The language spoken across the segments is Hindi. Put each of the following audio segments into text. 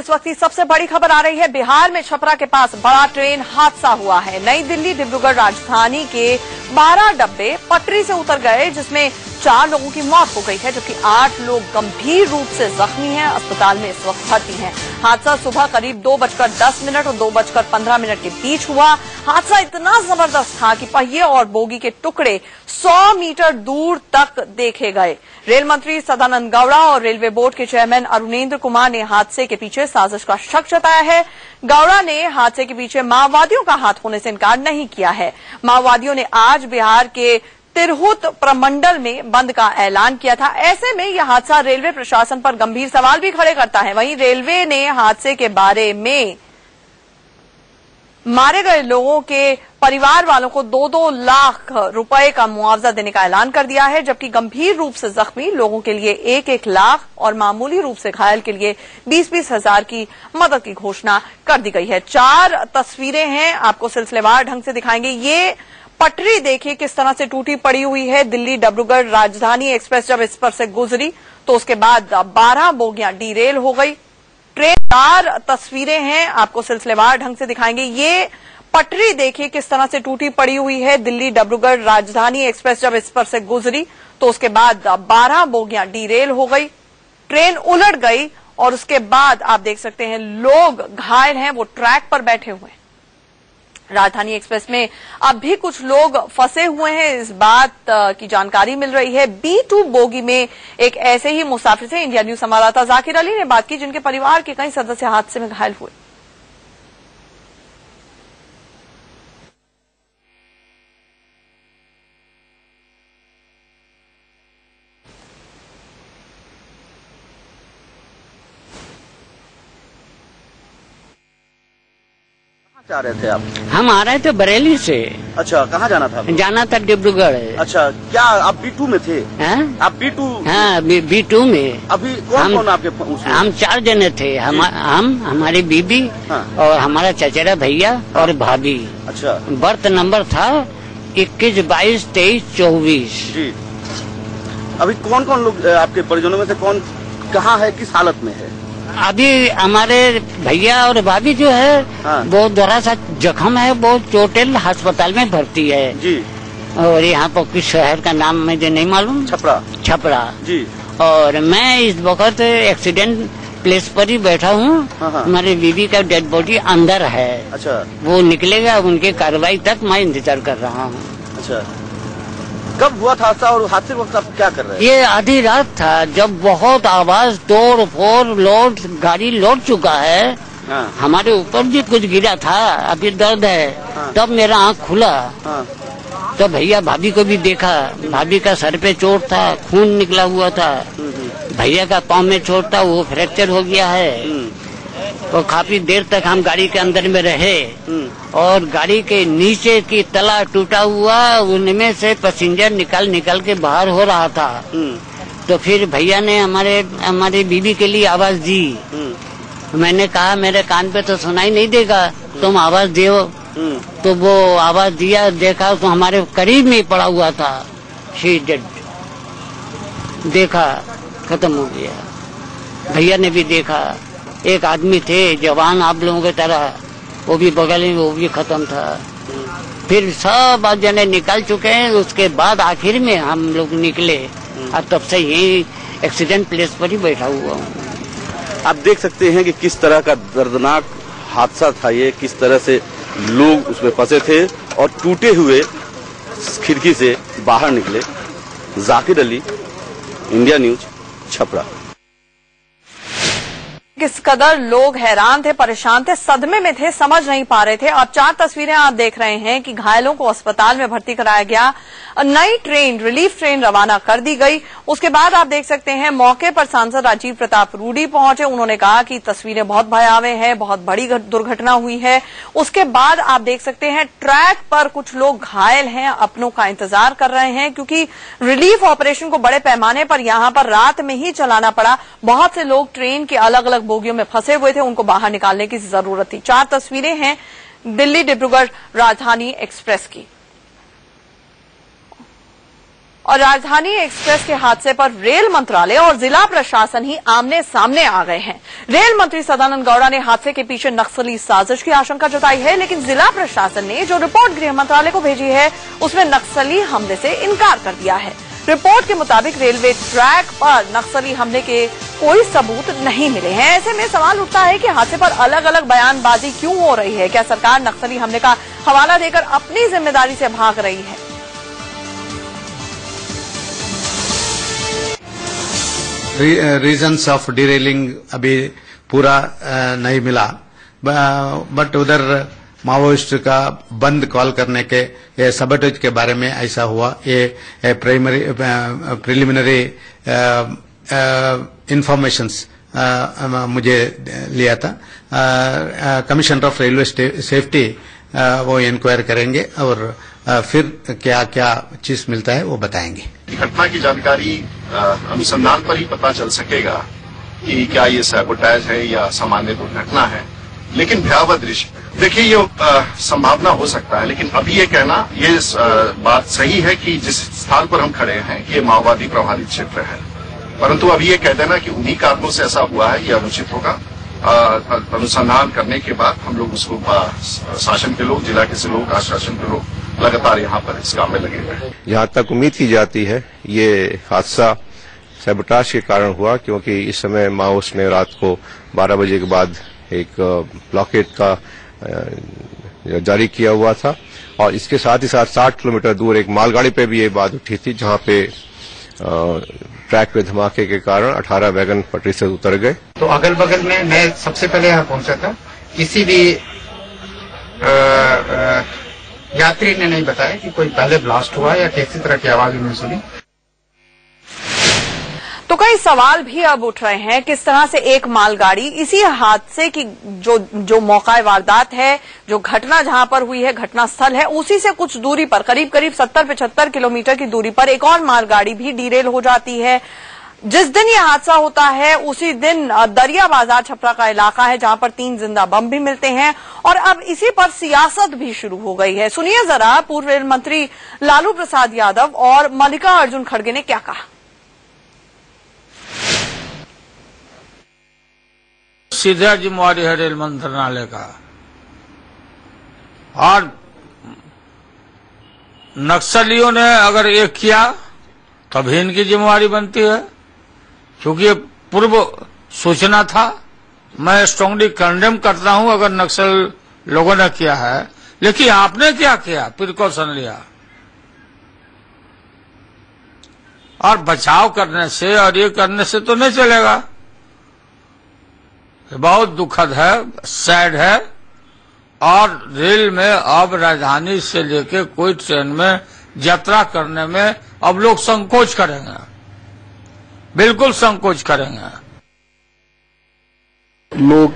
इस वक्त की सबसे बड़ी खबर आ रही है। बिहार में छपरा के पास बड़ा ट्रेन हादसा हुआ है। नई दिल्ली डिब्रूगढ़ राजधानी के 12 डब्बे पटरी से उतर गए, जिसमें 4 लोगों की मौत हो गई है, जबकि 8 लोग गंभीर रूप से जख्मी हैं, अस्पताल में इस वक्त भर्ती हैं। हादसा सुबह करीब 2:10 और 2:15 के बीच हुआ। हादसा इतना जबरदस्त था कि पहिए और बोगी के टुकड़े 100 मीटर दूर तक देखे गए। रेल मंत्री सदानंद गौड़ा और रेलवे बोर्ड के चेयरमैन अरुणेंद्र कुमार ने हादसे के पीछे साजिश का शक जताया है। गौड़ा ने हादसे के पीछे माओवादियों का हाथ होने से इनकार नहीं किया है। माओवादियों ने आज बिहार के तिरहुत प्रमंडल में बंद का ऐलान किया था। ऐसे में यह हादसा रेलवे प्रशासन पर गंभीर सवाल भी खड़े करता है। वहीं रेलवे ने हादसे के बारे में मारे गए लोगों के परिवार वालों को 2-2 लाख रुपए का मुआवजा देने का ऐलान कर दिया है, जबकि गंभीर रूप से जख्मी लोगों के लिए 1-1 लाख और मामूली रूप से घायल के लिए 20-20 हजार की मदद की घोषणा कर दी गई है। 4 तस्वीरें हैं, आपको सिलसिलेवार ढंग से दिखाएंगे। ये पटरी देखिए किस तरह से टूटी पड़ी हुई है। दिल्ली डिब्रूगढ़ राजधानी एक्सप्रेस जब इस पर से गुजरी तो उसके बाद 12 बोगियां डीरेल हो गई। ट्रेन 4 तस्वीरें हैं, आपको सिलसिलेवार ढंग से दिखाएंगे। ये पटरी देखिए किस तरह से टूटी पड़ी हुई है। दिल्ली डिब्रूगढ़ राजधानी एक्सप्रेस जब इस पर से गुजरी तो उसके बाद 12 बोगियां डीरेल हो गई, ट्रेन उलट गई और उसके बाद आप देख सकते हैं लोग घायल हैं, वो ट्रैक पर बैठे हुए हैं। राजधानी एक्सप्रेस में अब भी कुछ लोग फंसे हुए हैं, इस बात की जानकारी मिल रही है। B2 बोगी में एक ऐसे ही मुसाफिर से इंडिया न्यूज संवाददाता जाकिर अली ने बात की, जिनके परिवार के कई सदस्य हादसे में घायल हुए। जा रहे थे आप? हम आ रहे थे बरेली से। अच्छा, कहाँ जाना था? जाना था डिब्रूगढ़। अच्छा, क्या आप B2 में थे? आप B2? हाँ, B2 में। अभी कौन आपके उसमें? हम 4 जने थे। हम हमारी बीबी और हमारा चचेरा भैया और भाभी। अच्छा। बर्थ नंबर था 21, 22, 23, 24। जी। अभी कौन लोग आपके परिजनों में से कौन कहाँ है, किस हालत में है? अभी हमारे भैया और भाभी जो है वो थोड़ा सा जख्म है, वो चोटेल अस्पताल में भर्ती है जी। और यहाँ पर किस शहर का नाम मुझे नहीं मालूम। छपरा जी। और मैं इस वक्त एक्सीडेंट प्लेस पर ही बैठा हूँ। हमारी बीवी का डेड बॉडी अंदर है। अच्छा। वो निकलेगा, उनकी कार्रवाई तक मैं इंतजार कर रहा हूँ। अच्छा, कब हुआ था हादसा और हादसे वक्त आप क्या कर रहे हैं? ये आधी रात था, जब बहुत आवाज, तोड़ फोड़, गाड़ी लौट चुका है। हमारे ऊपर भी कुछ गिरा था, अभी दर्द है। तब मेरा आँख खुला तो भैया भाभी को भी देखा। भाभी का सर पे चोट था, खून निकला हुआ था। भैया का पाँव में चोट था, वो फ्रैक्चर हो गया है। और काफी देर तक हम गाड़ी के अंदर में रहे और गाड़ी के नीचे की तला टूटा हुआ, उनमें से पैसेंजर निकल के बाहर हो रहा था। तो फिर भैया ने हमारी बीबी के लिए आवाज दी। मैंने कहा मेरे कान पे तो सुनाई नहीं देगा, तुम आवाज दो। तो वो आवाज दिया, देखा तो हमारे करीब में पड़ा हुआ था। She did. देखा खत्म हो गया। भैया ने भी देखा, एक आदमी थे जवान आप लोगों की तरह, वो भी बगल में, वो भी खत्म था। फिर सब जने निकल चुके हैं। उसके बाद आखिर में हम लोग निकले और तब से यही एक्सीडेंट प्लेस पर ही बैठा हुआ हूँ। आप देख सकते हैं कि किस तरह का दर्दनाक हादसा था ये, किस तरह से लोग उसमें फंसे थे और टूटे हुए खिड़की से बाहर निकले। Zakir Ali, India news, Chhapra. किस कदर लोग हैरान थे, परेशान थे, सदमे में थे, समझ नहीं पा रहे थे। अब 4 तस्वीरें आप देख रहे हैं कि घायलों को अस्पताल में भर्ती कराया गया। नई ट्रेन, रिलीफ ट्रेन रवाना कर दी गई। उसके बाद आप देख सकते हैं मौके पर सांसद राजीव प्रताप रूडी पहुंचे। उन्होंने कहा कि तस्वीरें बहुत भयावह हैं, बहुत बड़ी दुर्घटना हुई है। उसके बाद आप देख सकते हैं ट्रैक पर कुछ लोग घायल हैं, अपनों का इंतजार कर रहे हैं, क्योंकि रिलीफ ऑपरेशन को बड़े पैमाने पर यहां पर रात में ही चलाना पड़ा। बहुत से लोग ट्रेन के अलग अलग बोगियों में फंसे हुए थे, उनको बाहर निकालने की जरूरत थी। 4 तस्वीरें हैं दिल्ली डिब्रूगढ़ राजधानी एक्सप्रेस की और राजधानी एक्सप्रेस के हादसे पर रेल मंत्रालय और जिला प्रशासन ही आमने सामने आ गए हैं। रेल मंत्री सदानंद गौड़ा ने हादसे के पीछे नक्सली साजिश की आशंका जताई है, लेकिन जिला प्रशासन ने जो रिपोर्ट गृह मंत्रालय को भेजी है उसमें नक्सली हमले से इनकार कर दिया है। रिपोर्ट के मुताबिक रेलवे ट्रैक पर नक्सली हमले के कोई सबूत नहीं मिले हैं। ऐसे में सवाल उठता है कि हादसे पर अलग अलग बयानबाजी क्यों हो रही है? क्या सरकार नक्सली हमले का हवाला देकर अपनी जिम्मेदारी से भाग रही है? रीजंस ऑफ डिरेलिंग अभी पूरा नहीं मिला, बट उधर माओइस्ट का बंद कॉल करने के सबटेज के बारे में ऐसा हुआ। ये प्रिलिमिनरी इंफॉर्मेशंस मुझे लिया था। कमिश्नर ऑफ रेलवे सेफ्टी वो इंक्वायर करेंगे और फिर क्या क्या चीज मिलता है वो बताएंगे। घटना की जानकारी अनुसंधान पर ही पता चल सकेगा कि क्या ये सैबोटाज है या सामान्य दुर्घटना है। लेकिन भयावह दृश्य देखिए, ये संभावना हो सकता है, लेकिन अभी ये कहना ये बात सही है कि जिस स्थान पर हम खड़े हैं कि ये माओवादी प्रभावित क्षेत्र है, परंतु अभी ये कह देना कि उन्हीं कारणों से ऐसा हुआ है ये अनुचित होगा। अनुसंधान करने के बाद हम लोग उसको शासन के लोग, जिला के लोग, आश्वासन के लोग लगातार यहाँ पर इस काम में लगे हुए हैं। यहाँ तक उम्मीद की जाती है ये हादसा सैबोटाज के कारण हुआ, क्योंकि इस समय माओइस्ट ने रात को 12 बजे के बाद एक ब्लॉकेट का जारी किया हुआ था और इसके साथ ही साथ 60 किलोमीटर दूर एक मालगाड़ी पे भी ये बात उठी थी, जहां पे ट्रैक पे धमाके के कारण 18 वैगन पटरी से उतर गए। तो अगल बगल में मैं सबसे पहले यहाँ पहुंचा था, किसी भी यात्री ने नहीं बताया कि कोई पहले ब्लास्ट हुआ या किसी तरह की आवाज उन्होंने सुनी। तो कई सवाल भी अब उठ रहे हैं, किस तरह से एक मालगाड़ी इसी हादसे की जो मौका वारदात है, जो घटना जहां पर हुई है, घटना स्थल है, उसी से कुछ दूरी पर करीब 70-75 किलोमीटर की दूरी पर एक और मालगाड़ी भी डीरेल हो जाती है। जिस दिन यह हादसा होता है उसी दिन दरिया बाजार छपरा का इलाका है, जहां पर 3 जिंदा बम भी मिलते हैं और अब इसी पर सियासत भी शुरू हो गई है। सुनिए जरा पूर्व रेल मंत्री लालू प्रसाद यादव और मल्लिकार्जुन खड़गे ने क्या कहा। सीधा जिम्मेवारी है रेल मंत्रालय का, और नक्सलियों ने अगर ये किया तभी इनकी जिम्मेवारी बनती है, क्योंकि ये पूर्व सूचना था। मैं स्ट्रांगली कंडेम करता हूं अगर नक्सल लोगों ने किया है, लेकिन आपने क्या किया? प्रिकॉशन लिया और बचाव करने से और ये करने से तो नहीं चलेगा। बहुत दुखद है, सैड है, और रेल में अब राजधानी से लेके कोई ट्रेन में यात्रा करने में अब लोग संकोच करेंगे, बिल्कुल संकोच करेंगे। लोग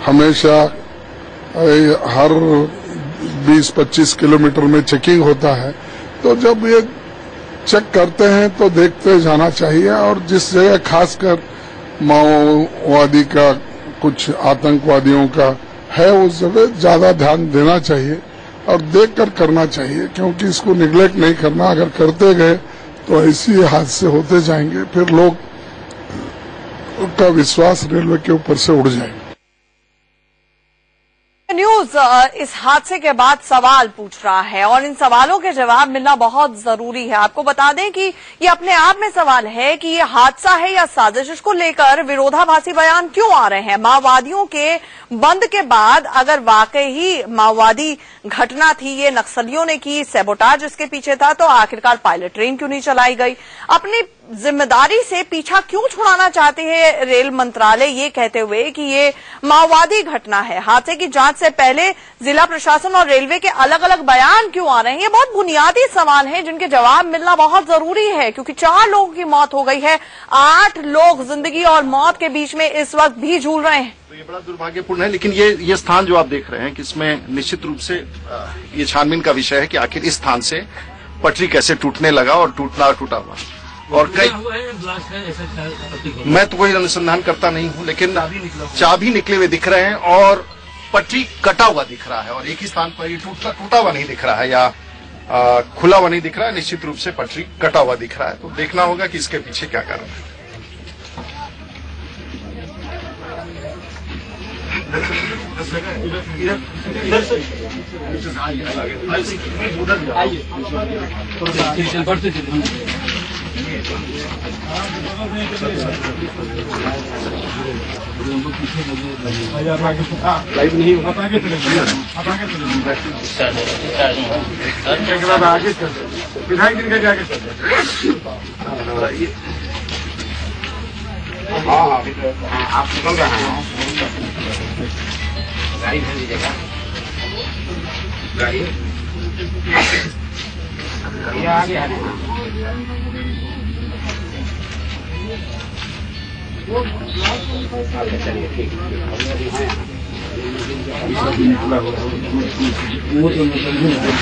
हमेशा हर 20-25 किलोमीटर में चेकिंग होता है, तो जब ये चेक करते हैं तो देखते जाना चाहिए, और जिस जगह खासकर माओवादी का, कुछ आतंकवादियों का है, उस जगह ज्यादा ध्यान देना चाहिए और देखकर करना चाहिए, क्योंकि इसको निगलेक्ट नहीं करना। अगर करते गए तो ऐसे हादसे होते जाएंगे, फिर लोग का विश्वास रेलवे के ऊपर से उड़ जाएगा। न्यूज इस हादसे के बाद सवाल पूछ रहा है और इन सवालों के जवाब मिलना बहुत जरूरी है। आपको बता दें कि ये अपने आप में सवाल है कि ये हादसा है या साजिश, इसको लेकर विरोधाभासी बयान क्यों आ रहे हैं। माओवादियों के बंद के बाद अगर वाकई ही माओवादी घटना थी, ये नक्सलियों ने की, सैबोटाज इसके पीछे था, तो आखिरकार पायलट ट्रेन क्यों नहीं चलाई गई? अपनी जिम्मेदारी से पीछा क्यों छुड़ाना चाहते हैं रेल मंत्रालय, ये कहते हुए कि ये माओवादी घटना है? हादसे की जांच से पहले जिला प्रशासन और रेलवे के अलग अलग बयान क्यों आ रहे हैं? ये बहुत बुनियादी सवाल हैं जिनके जवाब मिलना बहुत जरूरी है, क्योंकि 4 लोगों की मौत हो गई है, 8 लोग जिंदगी और मौत के बीच में इस वक्त भी झूल रहे हैं। तो ये बड़ा दुर्भाग्यपूर्ण है, लेकिन ये स्थान जो आप देख रहे हैं कि इसमें निश्चित रूप से ये छानबीन का विषय है कि आखिर इस स्थान से पटरी कैसे टूटने लगा और टूटा हुआ। और कई मैं तो कोई अनुसंधान करता नहीं हूं, लेकिन चाबी निकले हुए दिख रहे हैं और पटरी कटा हुआ दिख रहा है, और एक ही स्थान पर ये टूटा हुआ नहीं दिख रहा है, या खुला हुआ नहीं दिख रहा है, निश्चित रूप से पटरी कटा हुआ दिख रहा है। तो देखना होगा कि इसके पीछे क्या कारण है। लाइव नहीं होगा विधायक दिन का आगे आप निकल रहे हैं गाड़ी भेज दीजिएगा गाड़ी आगे आ रहे चलिए ठीक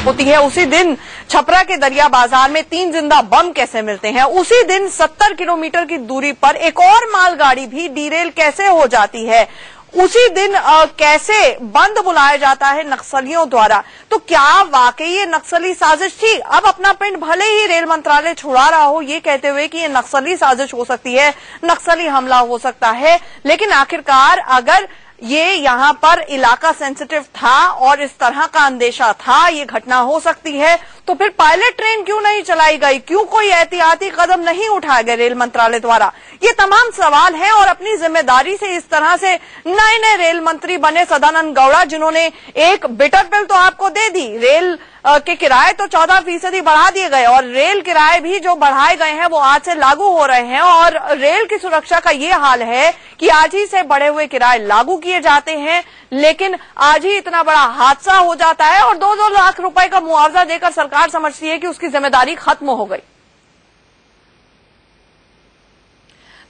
होती है। उसी दिन छपरा के दरिया बाजार में 3 जिंदा बम कैसे मिलते हैं, उसी दिन 70 किलोमीटर की दूरी पर एक और मालगाड़ी भी डीरेल कैसे हो जाती है, उसी दिन कैसे बंद बुलाया जाता है नक्सलियों द्वारा। तो क्या वाकई ये नक्सली साजिश थी? अब अपना पिंड भले ही रेल मंत्रालय छुड़ा रहा हो ये कहते हुए कि ये नक्सली साजिश हो सकती है, नक्सली हमला हो सकता है, लेकिन आखिरकार अगर ये यहाँ पर इलाका सेंसिटिव था और इस तरह का अंदेशा था ये घटना हो सकती है, तो फिर पायलट ट्रेन क्यों नहीं चलाई गई, क्यों कोई एहतियाती कदम नहीं उठाए गए रेल मंत्रालय द्वारा? ये तमाम सवाल हैं और अपनी जिम्मेदारी से इस तरह से नए नए रेल मंत्री बने सदानंद गौड़ा, जिन्होंने एक बिटर पिल तो आपको दे दी, रेल के किराए तो 14% बढ़ा दिए गए और रेल किराए भी जो बढ़ाए गए हैं वो आज से लागू हो रहे हैं। और रेल की सुरक्षा का ये हाल है कि आज ही से बढ़े हुए किराए लागू किए जाते हैं, लेकिन आज ही इतना बड़ा हादसा हो जाता है और 2-2 लाख रुपए का मुआवजा देकर सरकार समझती है कि उसकी जिम्मेदारी खत्म हो गई।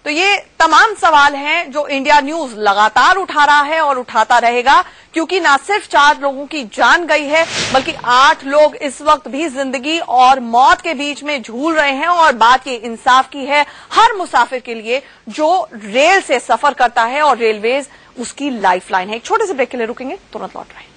तो ये तमाम सवाल हैं जो इंडिया न्यूज लगातार उठा रहा है और उठाता रहेगा, क्योंकि न सिर्फ 4 लोगों की जान गई है बल्कि 8 लोग इस वक्त भी जिंदगी और मौत के बीच में झूल रहे हैं। और बात ये इंसाफ की है हर मुसाफिर के लिए जो रेल से सफर करता है और रेलवेज उसकी लाइफलाइन है। एक छोटे से ब्रेक के लिए रुकेंगे, तुरंत लौट रहे हैं।